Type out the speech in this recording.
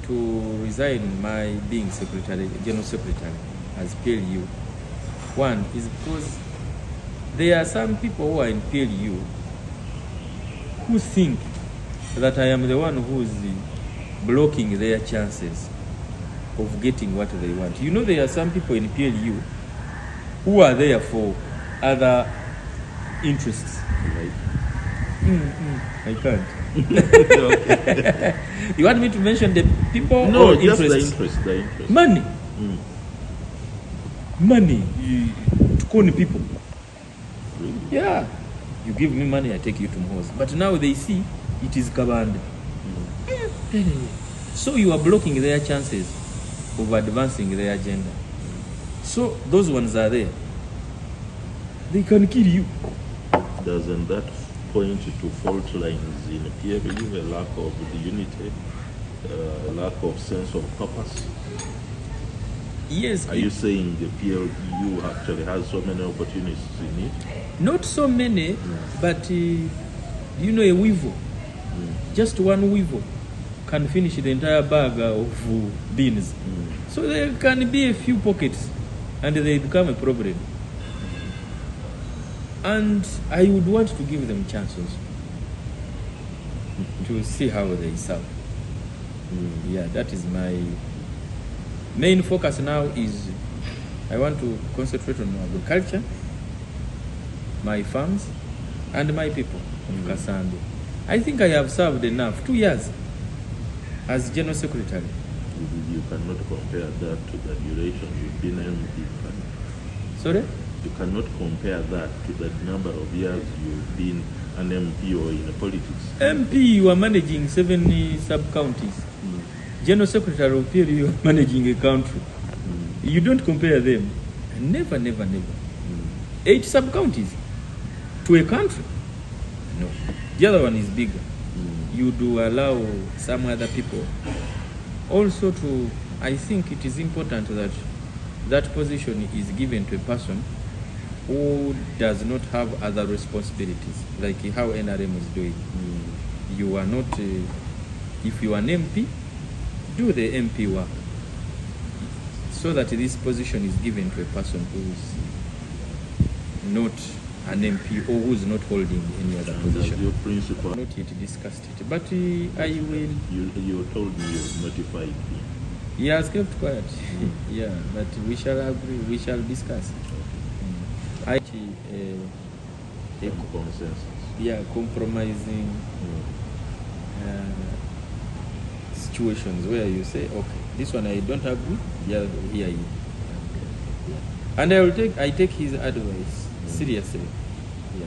to resign my being secretary, general secretary as PLU. One is because there are some people who are in PLU who think that I am the one who's blocking their chances of getting what they want. You know, there are some people in PLU who are there for other interests. Right. I can't. You want me to mention the people? No, or just interests? the interest. Money. Money to con people. Really? Yeah. You give me money, I take you to Muhoozi. But now they see it is Kabanda. So you are blocking their chances of advancing their agenda. So those ones are there. They can kill you. Doesn't that point to fault lines in PLU, a lack of the unity, a lack of sense of purpose? Yes. Are you saying the PLU actually has so many opportunities in it? Not so many, but you know, a weevil, just one weevil can finish the entire bag of beans. So there can be a few pockets and they become a problem. And I would want to give them chances to see how they serve. Yeah, that is my main focus now. Is I want to concentrate on agriculture, my farms, and my people of Kasande. I think I have served enough. 2 years as General Secretary. You cannot compare that to the duration you've been MP. Sorry? You cannot compare that to the number of years you've been an MP or in politics. MP, you are managing 7 sub-counties. General Secretary of PLU, you are managing a country. You don't compare them. Never, never, never. 8 sub-counties to a country. No. The other one is bigger. You do allow some other people also to, I think it is important that that position is given to a person who does not have other responsibilities, like how NRM is doing. You are not, if you are an MP, do the MP work, so that this position is given to a person who is not an MP or who is not holding any other position. Your principal. Not yet discussed it, but I will. You told me you notified me. He has kept quiet. Yeah, but we shall agree. We shall discuss. I Consensus. Yeah, compromising situations where you say, okay, this one I don't agree. Yeah, here you. And I take his advice seriously. Yeah.